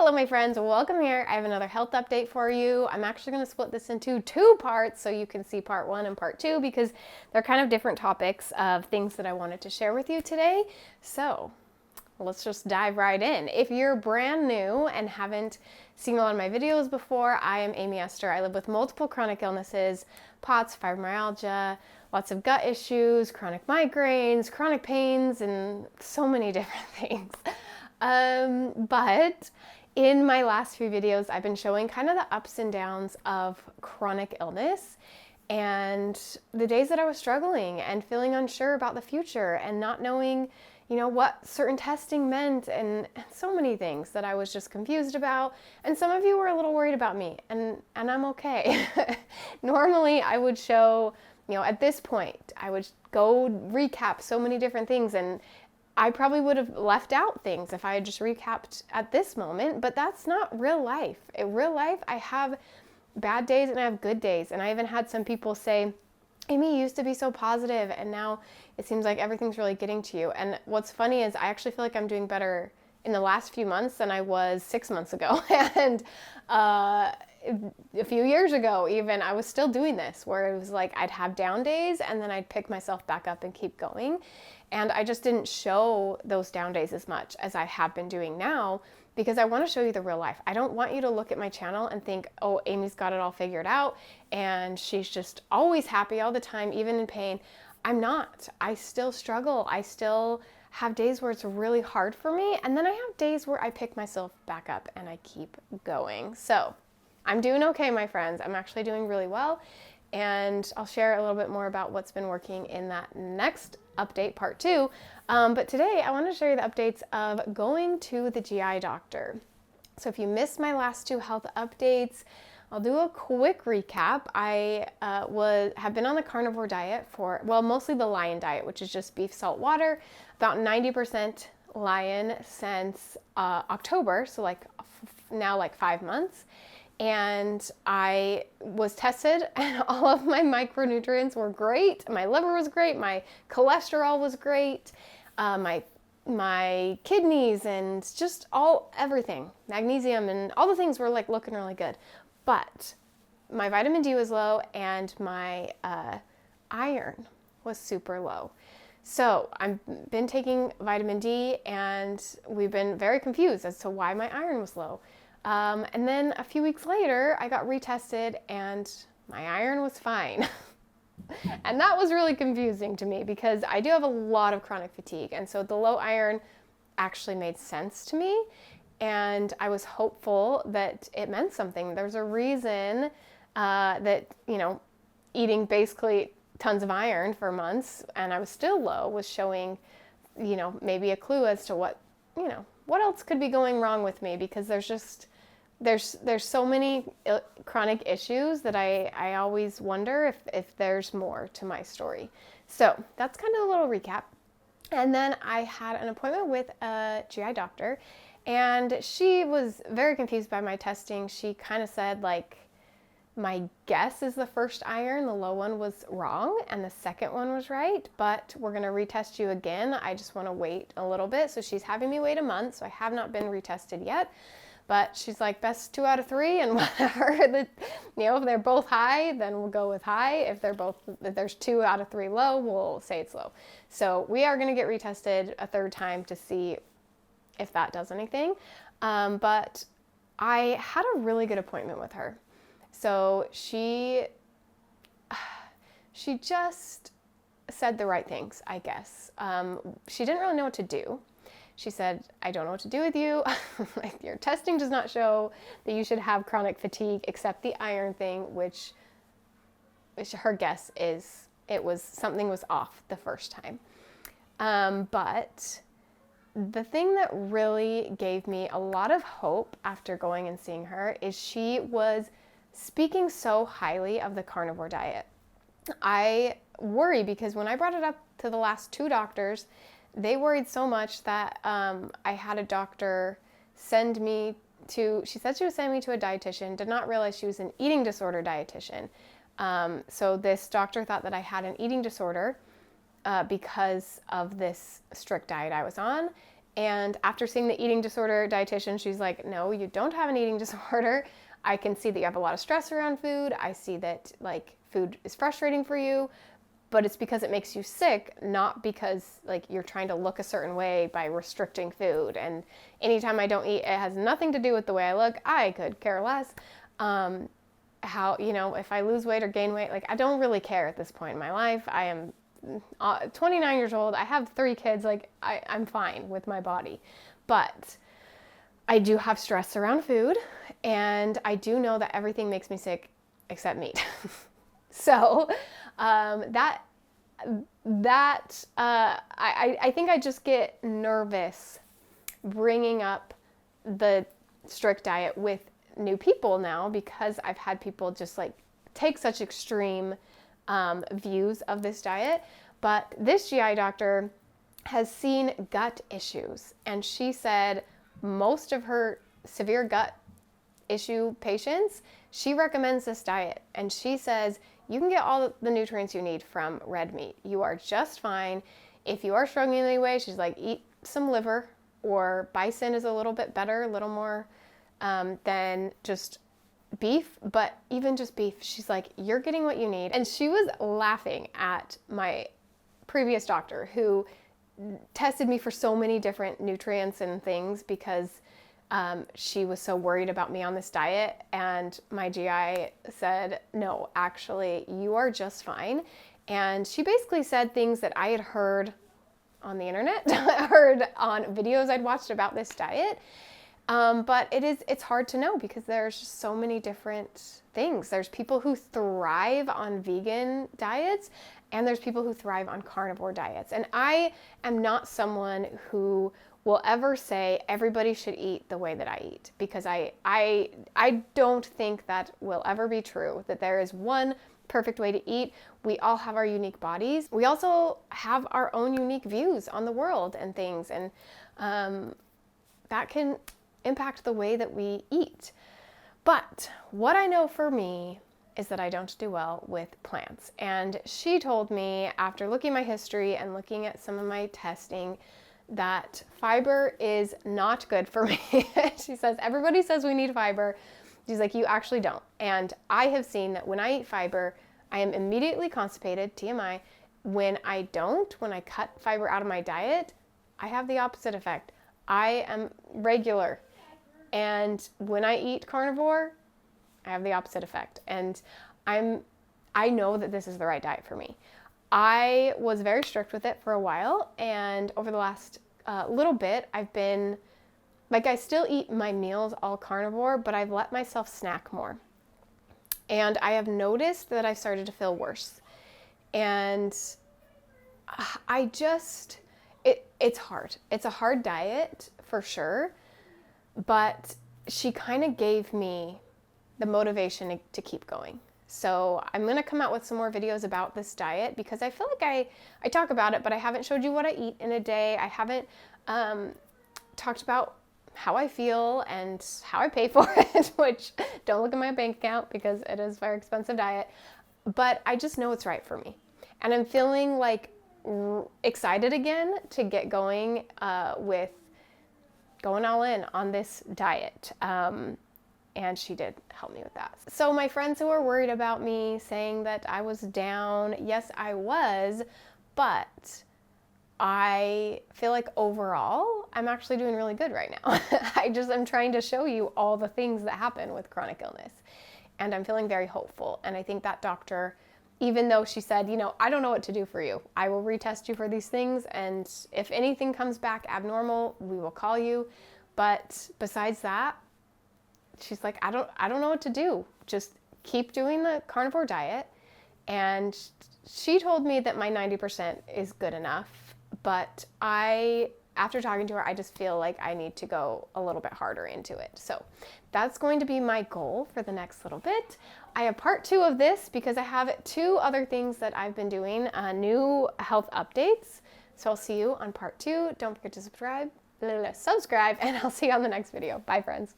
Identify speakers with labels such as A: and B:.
A: Hello my friends, welcome here. I have another health update for you. I'm actually going to split this into two parts so you can see part one and part two because they're kind of different topics of things that I wanted to share with you today. So let's just dive right in. If you're brand new and haven't seen a lot of my videos before, I am Aimee Esther. I live with multiple chronic illnesses, POTS, fibromyalgia, lots of gut issues, chronic migraines, chronic pains, and so many different things. But in my last few videos, I've been showing kind of the ups and downs of chronic illness and the days that I was struggling and feeling unsure about the future and not knowing, what certain testing meant and so many things that I was just confused about. And some of you were a little worried about me and I'm okay. Normally I would show, at this point, I would go recap so many different things and I probably would have left out things if I had just recapped at this moment, but that's not real life. In real life, I have bad days and I have good days. And I even had some people say, Aimee, you used to be so positive and now it seems like everything's really getting to you. And what's funny is I actually feel like I'm doing better in the last few months than I was 6 months ago. And a few years ago even, I was still doing this where it was like I'd have down days and then I'd pick myself back up and keep going. And I just didn't show those down days as much as I have been doing now because I want to show you the real life. I don't want you to look at my channel and think, oh, Aimee's got it all figured out and she's just always happy all the time, even in pain. I'm not. I still struggle. I still have days where it's really hard for me. And then I have days where I pick myself back up and I keep going. So I'm doing okay, my friends. I'm actually doing really well. And I'll share a little bit more about what's been working in that next update, part two. But today I want to share you the updates of going to the GI doctor. So if you missed my last two health updates, I'll do a quick recap. I have been on the carnivore diet for, mostly the lion diet, which is just beef, salt, water, about 90% lion since October. So now 5 months. And I was tested and all of my micronutrients were great. My liver was great. My cholesterol was great. My kidneys and just everything, magnesium and all the things were looking really good. But my vitamin D was low and my iron was super low. So I've been taking vitamin D and we've been very confused as to why my iron was low. And then a few weeks later, I got retested and my iron was fine. And that was really confusing to me because I do have a lot of chronic fatigue. And so the low iron actually made sense to me. And I was hopeful that it meant something. There's a reason that, eating basically tons of iron for months and I was still low was showing, maybe a clue as to what else could be going wrong with me because there's so many chronic issues that I always wonder if there's more to my story. So that's kind of a little recap. And then I had an appointment with a GI doctor and she was very confused by my testing. She kind of said my guess is the first iron, the low one was wrong and the second one was right, but we're going to retest you again. I just want to wait a little bit. So she's having me wait a month. So I have not been retested yet, but she's like best 2 out of 3 and whatever, if they're both high, then we'll go with high. If there's 2 out of 3 low, we'll say it's low. So we are going to get retested a third time to see if that does anything. But I had a really good appointment with her. So she just said the right things, I guess. She didn't really know what to do. She said, I don't know what to do with you. Your testing does not show that you should have chronic fatigue except the iron thing, which her guess is something was off the first time. But the thing that really gave me a lot of hope after going and seeing her is she was speaking so highly of the carnivore diet. I worry because when I brought it up to the last 2 doctors, they worried so much that I had a doctor send me to, she said she was sending me to a dietitian, did not realize she was an eating disorder dietitian. So this doctor thought that I had an eating disorder because of this strict diet I was on. And after seeing the eating disorder dietitian, she's like, no, you don't have an eating disorder. I can see that you have a lot of stress around food. I see that like food is frustrating for you, but it's because it makes you sick, not because like you're trying to look a certain way by restricting food. And anytime I don't eat, it has nothing to do with the way I look. I could care less. How, you know, if I lose weight or gain weight, like I don't really care at this point in my life. I am 29 years old. I have 3 kids. Like I'm fine with my body, but I do have stress around food, and I do know that everything makes me sick except meat. So I think I just get nervous bringing up the strict diet with new people now, because I've had people just like take such extreme views of this diet. But this GI doctor has seen gut issues, and she said most of her severe gut issue patients, she recommends this diet, and she says you can get all the nutrients you need from red meat. You are just fine. If you are struggling in any way, she's like, eat some liver, or bison is a little bit better, a little more than just beef, but even just beef, she's like, you're getting what you need. And she was laughing at my previous doctor who tested me for so many different nutrients and things because she was so worried about me on this diet. And my GI said, no, actually, you are just fine. And she basically said things that I had heard on the internet, heard on videos I'd watched about this diet. But it's hard to know because there's just so many different things. There's people who thrive on vegan diets, and there's people who thrive on carnivore diets. And I am not someone who will ever say everybody should eat the way that I eat, because I don't think that will ever be true, that there is one perfect way to eat. We all have our unique bodies. We also have our own unique views on the world and things, and that can impact the way that we eat. But what I know for me is that I don't do well with plants. And she told me, after looking at my history and looking at some of my testing, that fiber is not good for me. She says, everybody says we need fiber. She's like, you actually don't. And I have seen that when I eat fiber, I am immediately constipated, TMI. When I don't, when I cut fiber out of my diet, I have the opposite effect. I am regular. And when I eat carnivore, I have the opposite effect. And I know that this is the right diet for me. I was very strict with it for a while, and over the last little bit, I've been, like, I still eat my meals all carnivore, but I've let myself snack more. And I have noticed that I've started to feel worse. And it's hard. It's a hard diet for sure, but she kind of gave me the motivation to keep going. So I'm going to come out with some more videos about this diet, because I feel like I talk about it, but I haven't showed you what I eat in a day. I haven't talked about how I feel and how I pay for it, which don't look at my bank account because it is a very expensive diet. But I just know it's right for me. And I'm feeling like excited again to get going with going all in on this diet. And she did help me with that. So my friends who were worried about me saying that I was down, yes, I was, but I feel like overall, I'm actually doing really good right now. I'm trying to show you all the things that happen with chronic illness. And I'm feeling very hopeful. And I think that doctor, even though she said, you know, I don't know what to do for you. I will retest you for these things. And if anything comes back abnormal, we will call you. But besides that, she's like, I don't know what to do. Just keep doing the carnivore diet. And she told me that my 90% is good enough. But after talking to her, I just feel like I need to go a little bit harder into it. So that's going to be my goal for the next little bit. I have part 2 of this because I have 2 other things that I've been doing, new health updates. So I'll see you on part 2. Don't forget to subscribe, and I'll see you on the next video. Bye, friends.